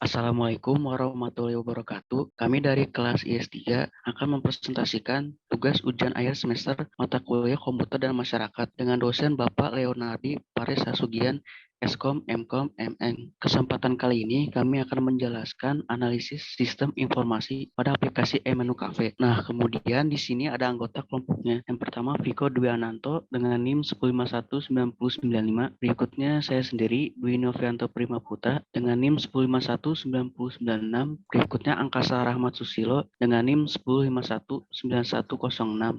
Assalamualaikum warahmatullahi wabarakatuh. Kami dari kelas IS3 akan mempresentasikan tugas ujian akhir semester mata kuliah Komputer dan Masyarakat dengan dosen Bapak Leonardi Paris Hasugian, Eskom, Mkom, MN. Kesempatan kali ini kami akan menjelaskan analisis sistem informasi pada aplikasi Emenu Cafe. Nah, kemudian di sini ada anggota kelompoknya. Yang pertama Viko Dwi Ananto dengan NIM 1519095. Berikutnya saya sendiri Dwi Novianto Prima Putra dengan NIM 1519096. Berikutnya Angkasa Rahmat Susilo dengan NIM 1519106.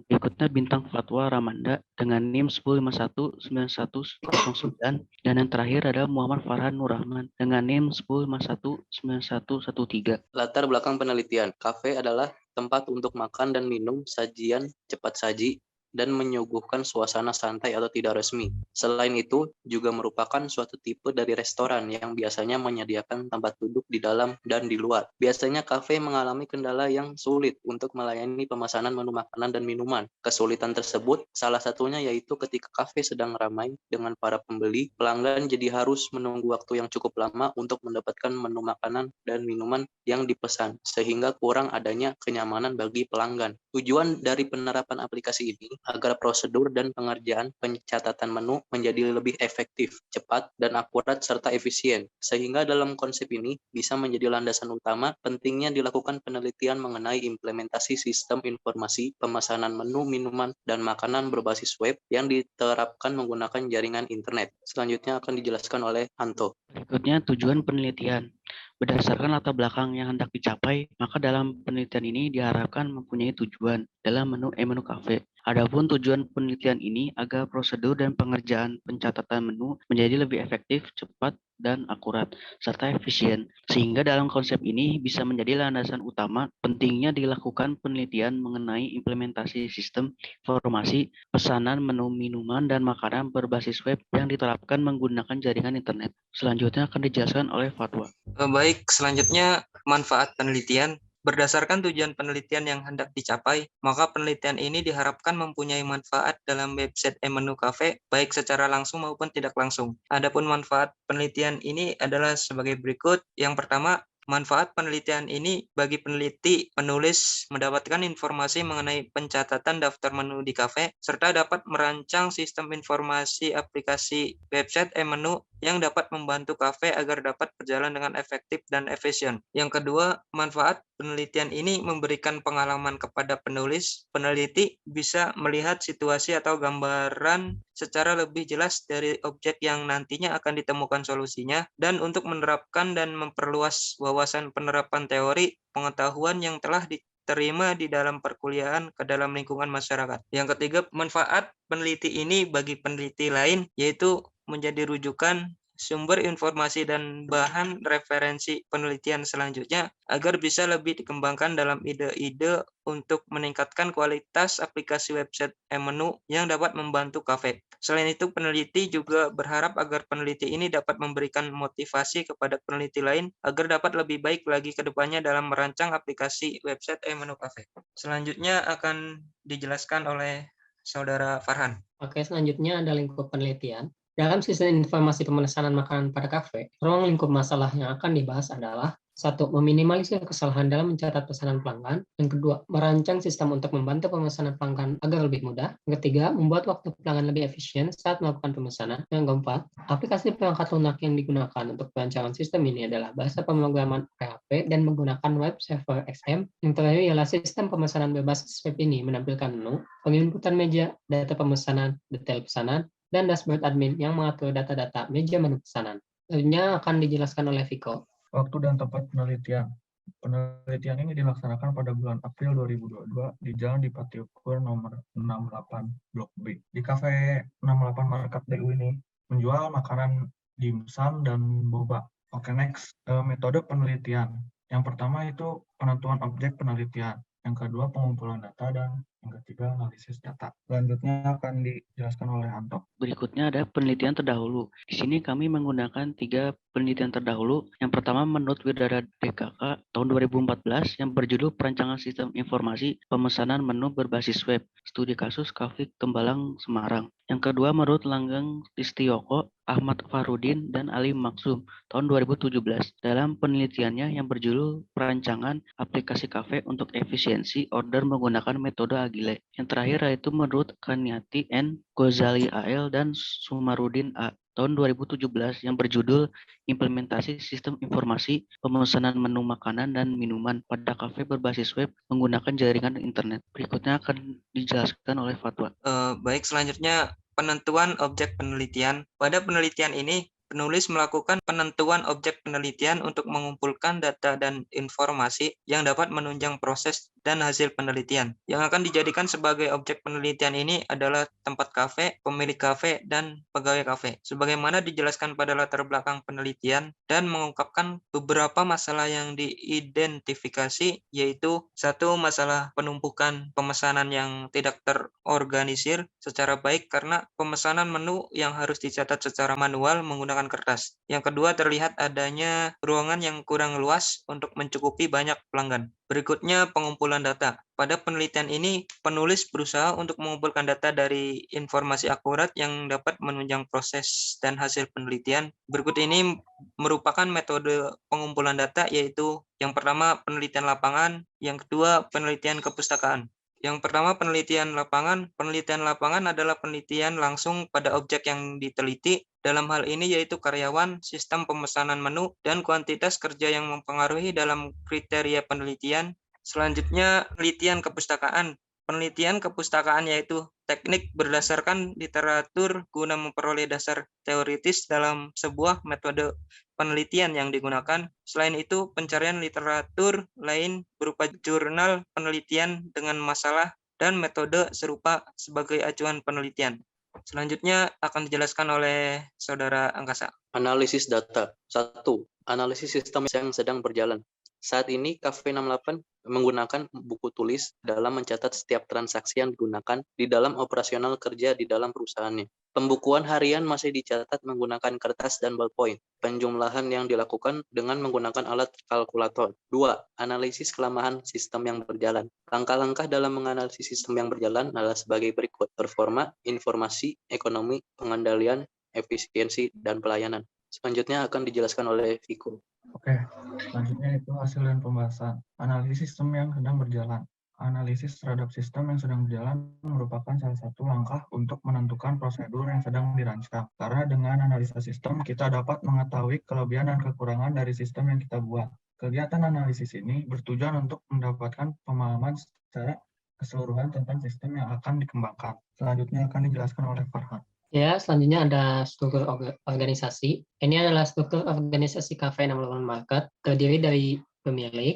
Berikutnya Bintang Fatwa Ramanda dengan NIM 1519109. Dan yang terakhir ada Muhammad Farhan Nurrahman dengan NIM 1519113. Latar belakang penelitian. Kafe adalah tempat untuk makan dan minum sajian cepat saji dan menyuguhkan suasana santai atau tidak resmi. Selain itu, juga merupakan suatu tipe dari restoran yang biasanya menyediakan tempat duduk di dalam dan di luar. Biasanya kafe mengalami kendala yang sulit untuk melayani pemesanan menu makanan dan minuman. Kesulitan tersebut salah satunya yaitu ketika kafe sedang ramai dengan para pembeli, pelanggan jadi harus menunggu waktu yang cukup lama untuk mendapatkan menu makanan dan minuman yang dipesan, sehingga kurang adanya kenyamanan bagi pelanggan. Tujuan dari penerapan aplikasi ini agar prosedur dan pengerjaan pencatatan menu menjadi lebih efektif, cepat, dan akurat serta efisien. Sehingga dalam konsep ini bisa menjadi landasan utama pentingnya dilakukan penelitian mengenai implementasi sistem informasi pemesanan menu, minuman, dan makanan berbasis web yang diterapkan menggunakan jaringan internet. Selanjutnya akan dijelaskan oleh Anto. Berikutnya tujuan penelitian. Berdasarkan latar belakang yang hendak dicapai, maka dalam penelitian ini diharapkan mempunyai tujuan dalam menu Cafe. Adapun tujuan penelitian ini agar prosedur dan pengerjaan pencatatan menu menjadi lebih efektif, cepat, dan akurat, serta efisien. Sehingga dalam konsep ini bisa menjadi landasan utama pentingnya dilakukan penelitian mengenai implementasi sistem informasi pesanan menu minuman dan makanan berbasis web yang diterapkan menggunakan jaringan internet. Selanjutnya akan dijelaskan oleh Fatwa. Baik, selanjutnya manfaat penelitian. Berdasarkan tujuan penelitian yang hendak dicapai, maka penelitian ini diharapkan mempunyai manfaat dalam website Emenu Cafe, baik secara langsung maupun tidak langsung. Adapun manfaat penelitian ini adalah sebagai berikut. Yang pertama, manfaat penelitian ini bagi peneliti, penulis mendapatkan informasi mengenai pencatatan daftar menu di kafe, serta dapat merancang sistem informasi aplikasi website e-menu yang dapat membantu kafe agar dapat berjalan dengan efektif dan efisien. Yang kedua, manfaat penelitian ini memberikan pengalaman kepada penulis. Peneliti bisa melihat situasi atau gambaran secara lebih jelas dari objek yang nantinya akan ditemukan solusinya, dan untuk menerapkan dan memperluas wawasan penerapan teori pengetahuan yang telah diterima di dalam perkuliahan ke dalam lingkungan masyarakat. Yang ketiga, manfaat peneliti ini bagi peneliti lain yaitu menjadi rujukan sumber informasi dan bahan referensi penelitian selanjutnya agar bisa lebih dikembangkan dalam ide-ide untuk meningkatkan kualitas aplikasi website e-menu yang dapat membantu kafe. Selain itu, peneliti juga berharap agar peneliti ini dapat memberikan motivasi kepada peneliti lain agar dapat lebih baik lagi ke depannya dalam merancang aplikasi website e-menu kafe. Selanjutnya akan dijelaskan oleh Saudara Farhan. Oke, selanjutnya ada lingkup penelitian. Dalam sistem informasi pemesanan makanan pada kafe, ruang lingkup masalah yang akan dibahas adalah: 1. Meminimalisir kesalahan dalam mencatat pesanan pelanggan. Yang kedua, merancang sistem untuk membantu pemesanan pelanggan agar lebih mudah. Yang ketiga, membuat waktu pelanggan lebih efisien saat melakukan pemesanan. Yang keempat, aplikasi perangkat lunak yang digunakan untuk perancangan sistem ini adalah bahasa pemrograman PHP dan menggunakan web server XM. Yang terakhir ialah sistem pemesanan berbasis web ini menampilkan menu, penginputan meja, data pemesanan, detail pesanan, dan dashboard admin yang mengatur data-data meja menu pesanan. Selanjutnya akan dijelaskan oleh Viko. Waktu dan tempat penelitian. Penelitian ini dilaksanakan pada bulan April 2022 di Jalan Dipati Ukur nomor 68 Blok B. Di Cafe 68 Market DU ini menjual makanan dimsum dan boba. Oke, next. Metode penelitian. Yang pertama itu penentuan objek penelitian. Yang kedua pengumpulan data, dan Yang ketiga, analisis data. Selanjutnya akan dijelaskan oleh Anto. Berikutnya ada penelitian terdahulu. Di sini kami menggunakan 3 penelitian terdahulu. Yang pertama menurut Widara DKK tahun 2014 yang berjudul Perancangan Sistem Informasi Pemesanan Menu Berbasis Web, Studi Kasus Kafik Tembalang Semarang. Yang kedua menurut Langgeng Listioko, Ahmad Farudin, dan Ali Maksum tahun 2017 dalam penelitiannya yang berjudul Perancangan Aplikasi Kafe untuk Efisiensi Order Menggunakan Metode Agile. Yang terakhir yaitu menurut Kaniati N. Ghazali AL dan Sumarudin A tahun 2017 yang berjudul Implementasi Sistem Informasi Pemesanan Menu Makanan dan Minuman pada Kafe Berbasis Web Menggunakan Jaringan Internet. Berikutnya akan dijelaskan oleh Fatwa. Baik, selanjutnya penentuan objek penelitian. Pada penelitian ini, penulis melakukan penentuan objek penelitian untuk mengumpulkan data dan informasi yang dapat menunjang proses dan hasil penelitian. Yang akan dijadikan sebagai objek penelitian ini adalah tempat kafe, pemilik kafe, dan pegawai kafe. Sebagaimana dijelaskan pada latar belakang penelitian dan mengungkapkan beberapa masalah yang diidentifikasi, yaitu satu, masalah penumpukan pemesanan yang tidak terorganisir secara baik karena pemesanan menu yang harus dicatat secara manual menggunakan kertas. Yang kedua, terlihat adanya ruangan yang kurang luas untuk mencukupi banyak pelanggan. Berikutnya, pengumpulan data. Pada penelitian ini, penulis berusaha untuk mengumpulkan data dari informasi akurat yang dapat menunjang proses dan hasil penelitian. Berikut ini merupakan metode pengumpulan data, yaitu yang pertama penelitian lapangan, yang kedua penelitian kepustakaan. Yang pertama penelitian lapangan. Penelitian lapangan adalah penelitian langsung pada objek yang diteliti. Dalam hal ini yaitu karyawan, sistem pemesanan menu, dan kuantitas kerja yang mempengaruhi dalam kriteria penelitian. Selanjutnya penelitian kepustakaan. Penelitian kepustakaan yaitu teknik berdasarkan literatur guna memperoleh dasar teoritis dalam sebuah metode penelitian yang digunakan. Selain itu, pencarian literatur lain berupa jurnal penelitian dengan masalah dan metode serupa sebagai acuan penelitian. Selanjutnya akan dijelaskan oleh Saudara Angkasa. Analisis data. 1. Analisis sistem yang sedang berjalan. Saat ini, Cafe 68 menggunakan buku tulis dalam mencatat setiap transaksi yang digunakan di dalam operasional kerja di dalam perusahaannya. Pembukuan harian masih dicatat menggunakan kertas dan ballpoint. Penjumlahan yang dilakukan dengan menggunakan alat kalkulator. 2. Analisis kelemahan sistem yang berjalan. Langkah-langkah dalam menganalisis sistem yang berjalan adalah sebagai berikut: performa, informasi, ekonomi, pengendalian, efisiensi, dan pelayanan. Selanjutnya akan dijelaskan oleh Viko. Oke, selanjutnya itu hasil dan pembahasan. Analisis sistem yang sedang berjalan. Analisis terhadap sistem yang sedang berjalan merupakan salah satu langkah untuk menentukan prosedur yang sedang dirancang. Karena dengan analisa sistem, kita dapat mengetahui kelebihan dan kekurangan dari sistem yang kita buat. Kegiatan analisis ini bertujuan untuk mendapatkan pemahaman secara keseluruhan tentang sistem yang akan dikembangkan. Selanjutnya akan dijelaskan oleh Farhan. Ya, selanjutnya ada struktur organisasi. Ini adalah struktur organisasi Cafe 68 Market, terdiri dari pemilik,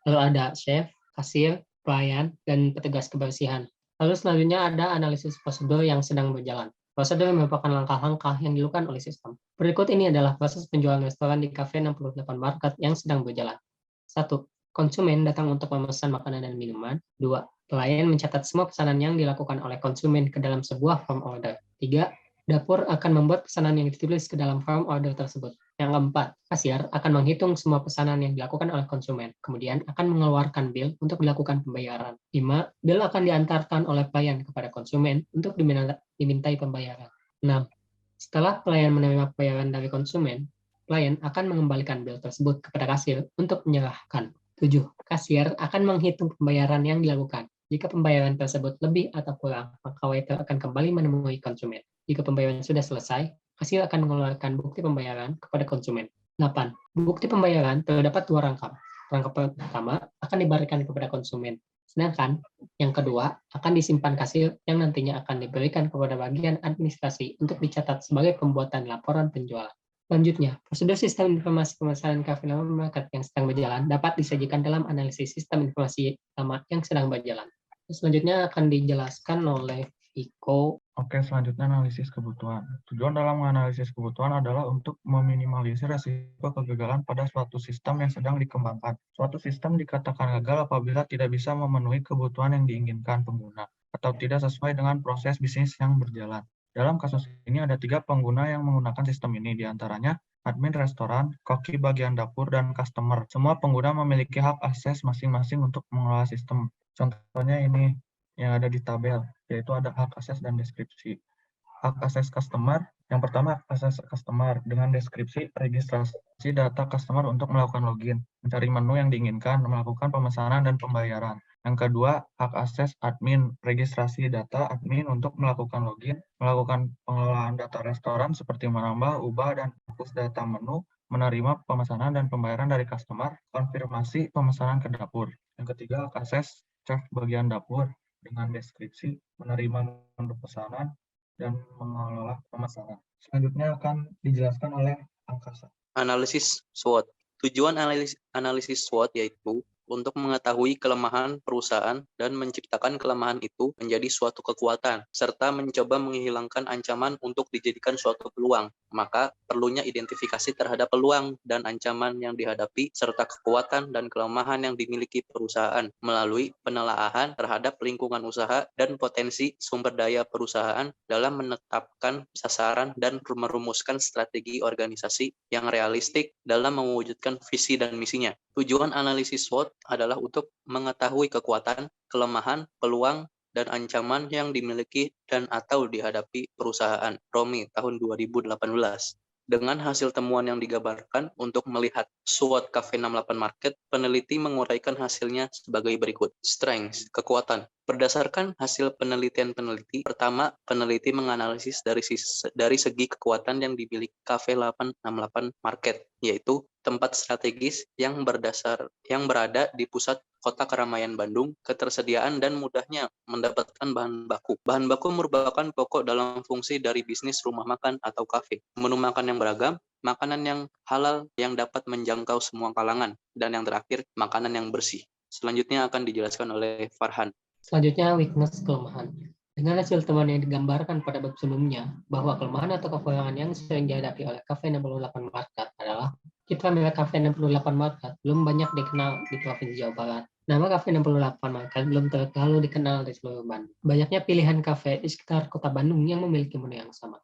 lalu ada chef, kasir, pelayan, dan petugas kebersihan. Lalu selanjutnya ada analisis prosedur yang sedang berjalan. Prosedur merupakan langkah-langkah yang dilakukan oleh sistem. Berikut ini adalah proses penjualan restoran di Cafe 68 Market yang sedang berjalan. 1. Konsumen datang untuk memesan makanan dan minuman. 2. Pelayan mencatat semua pesanan yang dilakukan oleh konsumen ke dalam sebuah form order. 3. Dapur akan membuat pesanan yang ditulis ke dalam form order tersebut. Yang keempat, kasir akan menghitung semua pesanan yang dilakukan oleh konsumen, kemudian akan mengeluarkan bil untuk dilakukan pembayaran. 5. Bil akan diantarkan oleh pelayan kepada konsumen untuk dimintai pembayaran. 6. Setelah pelayan menerima pembayaran dari konsumen, pelayan akan mengembalikan bil tersebut kepada kasir untuk menyerahkan. 7. Kasir akan menghitung pembayaran yang dilakukan. Jika pembayaran tersebut lebih atau kurang, maka waiter akan kembali menemui konsumen. Jika pembayaran sudah selesai, kasir akan mengeluarkan bukti pembayaran kepada konsumen. 8. Bukti pembayaran terdapat dua rangkap. Rangkap pertama akan diberikan kepada konsumen, sedangkan yang kedua akan disimpan kasir yang nantinya akan diberikan kepada bagian administrasi untuk dicatat sebagai pembuatan laporan penjualan. Selanjutnya, prosedur sistem informasi pemesanan Cafe 68 Market yang sedang berjalan dapat disajikan dalam analisis sistem informasi lama yang sedang berjalan. Selanjutnya akan dijelaskan oleh Viko. Oke, selanjutnya analisis kebutuhan. Tujuan dalam menganalisis kebutuhan adalah untuk meminimalisir resiko kegagalan pada suatu sistem yang sedang dikembangkan. Suatu sistem dikatakan gagal apabila tidak bisa memenuhi kebutuhan yang diinginkan pengguna atau tidak sesuai dengan proses bisnis yang berjalan. Dalam kasus ini ada 3 pengguna yang menggunakan sistem ini, diantaranya admin restoran, koki bagian dapur, dan customer. Semua pengguna memiliki hak akses masing-masing untuk mengelola sistem. Contohnya ini yang ada di tabel, yaitu ada hak akses dan deskripsi. Hak akses customer, yang pertama hak akses customer dengan deskripsi registrasi data customer untuk melakukan login, mencari menu yang diinginkan, melakukan pemesanan dan pembayaran. Yang kedua, hak akses admin, registrasi data admin untuk melakukan login, melakukan pengelolaan data restoran seperti menambah, ubah, dan hapus data menu, menerima pemesanan dan pembayaran dari customer, konfirmasi pemesanan ke dapur. Yang ketiga, hak akses chef bagian dapur dengan deskripsi, menerima menu pesanan, dan mengelola pemesanan. Selanjutnya akan dijelaskan oleh Angkasa. Analisis SWOT. Tujuan analisis SWOT yaitu untuk mengetahui kelemahan perusahaan dan menciptakan kelemahan itu menjadi suatu kekuatan, serta mencoba menghilangkan ancaman untuk dijadikan suatu peluang. Maka perlunya identifikasi terhadap peluang dan ancaman yang dihadapi, serta kekuatan dan kelemahan yang dimiliki perusahaan melalui penelaahan terhadap lingkungan usaha dan potensi sumber daya perusahaan dalam menetapkan sasaran dan merumuskan strategi organisasi yang realistik dalam mewujudkan visi dan misinya. Tujuan analisis SWOT adalah untuk mengetahui kekuatan, kelemahan, peluang, dan ancaman yang dimiliki dan atau dihadapi perusahaan. Romi, tahun 2018. Dengan hasil temuan yang digambarkan untuk melihat SWOT Cafe 68 Market, peneliti menguraikan hasilnya sebagai berikut. Strengths, kekuatan. Berdasarkan hasil penelitian peneliti, pertama, peneliti menganalisis dari segi kekuatan yang dimiliki Cafe 868 Market, yaitu tempat strategis yang berada di pusat kota keramaian Bandung, ketersediaan dan mudahnya mendapatkan bahan baku. Bahan baku merupakan pokok dalam fungsi dari bisnis rumah makan atau kafe. Menu makan yang beragam, makanan yang halal yang dapat menjangkau semua kalangan, dan yang terakhir, makanan yang bersih. Selanjutnya akan dijelaskan oleh Farhan. Selanjutnya, weakness, kelemahan. Dengan hasil temuan yang digambarkan pada bab sebelumnya, bahwa kelemahan atau kekurangan yang sering dihadapi oleh Cafe 68 Market adalah citra merek Cafe 68 Market belum banyak dikenal di Provinsi Jawa Barat. Nama Cafe 68 Market belum terlalu dikenal di seluruh Bandung. Banyaknya pilihan kafe di sekitar kota Bandung yang memiliki menu yang sama.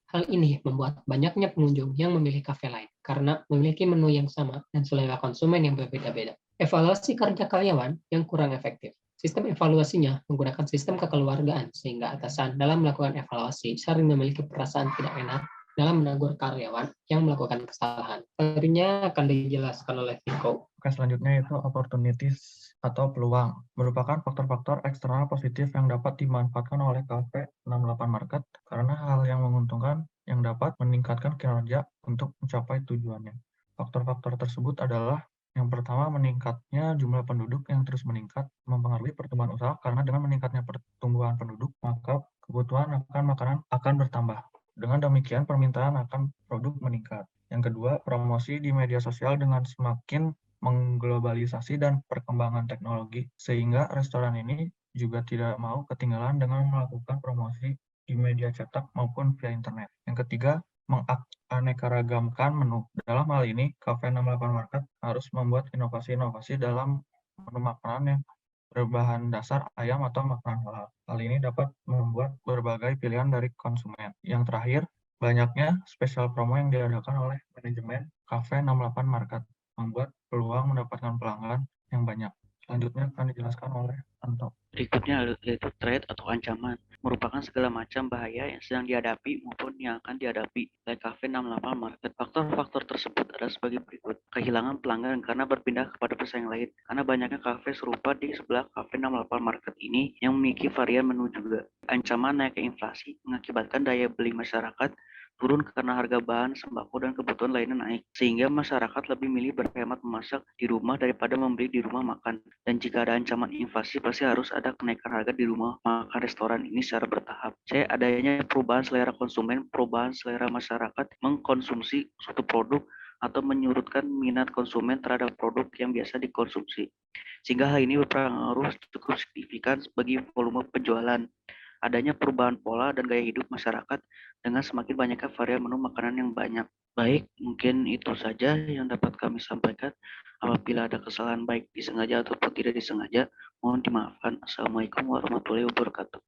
Hal ini membuat banyaknya pengunjung yang memilih kafe lain karena memiliki menu yang sama dan selera konsumen yang berbeda-beda. Evaluasi kerja karyawan yang kurang efektif. Sistem evaluasinya menggunakan sistem kekeluargaan, sehingga atasan dalam melakukan evaluasi sering memiliki perasaan tidak enak dalam menegur karyawan yang melakukan kesalahan. Selanjutnya akan dijelaskan oleh Viko. Oke, selanjutnya itu opportunities atau peluang. Merupakan faktor-faktor eksternal positif yang dapat dimanfaatkan oleh Cafe 68 Market karena hal yang menguntungkan yang dapat meningkatkan kinerja untuk mencapai tujuannya. Faktor-faktor tersebut adalah yang pertama, meningkatnya jumlah penduduk yang terus meningkat mempengaruhi pertumbuhan usaha karena dengan meningkatnya pertumbuhan penduduk, maka kebutuhan akan makanan akan bertambah. Dengan demikian, permintaan akan produk meningkat. Yang kedua, promosi di media sosial dengan semakin mengglobalisasi dan perkembangan teknologi, sehingga restoran ini juga tidak mau ketinggalan dengan melakukan promosi di media cetak maupun via internet. Yang ketiga, menganeka-ragamkan menu. Dalam hal ini, Cafe 68 Market harus membuat inovasi-inovasi dalam menu makanan yang berbahan dasar ayam atau makanan halal. Hal ini dapat membuat berbagai pilihan dari konsumen. Yang terakhir, banyaknya spesial promo yang diadakan oleh manajemen Cafe 68 Market membuat peluang mendapatkan pelanggan yang banyak. Selanjutnya akan dijelaskan oleh Anto. Berikutnya yaitu threat atau ancaman, merupakan segala macam bahaya yang sedang dihadapi maupun yang akan dihadapi oleh Cafe 68 Market. Faktor-faktor tersebut adalah sebagai berikut. Kehilangan pelanggan karena berpindah kepada pesaing lain. Karena banyaknya kafe serupa di sebelah Cafe 68 Market ini yang memiliki varian menu juga. Ancaman naiknya inflasi mengakibatkan daya beli masyarakat turun karena harga bahan, sembako, dan kebutuhan lainnya naik, sehingga masyarakat lebih milih berhemat memasak di rumah daripada membeli di rumah makan. Dan jika ada ancaman inflasi, pasti harus ada kenaikan harga di rumah makan restoran ini secara bertahap. Saya adanya perubahan selera konsumen, perubahan selera masyarakat mengkonsumsi suatu produk atau menyurutkan minat konsumen terhadap produk yang biasa dikonsumsi. Sehingga hal ini berpengaruh cukup signifikan bagi volume penjualan. adanya perubahan pola dan gaya hidup masyarakat dengan semakin banyaknya varian menu makanan yang banyak. Baik, mungkin itu saja yang dapat kami sampaikan. Apabila ada kesalahan baik disengaja ataupun tidak disengaja, mohon dimaafkan. Assalamualaikum warahmatullahi wabarakatuh.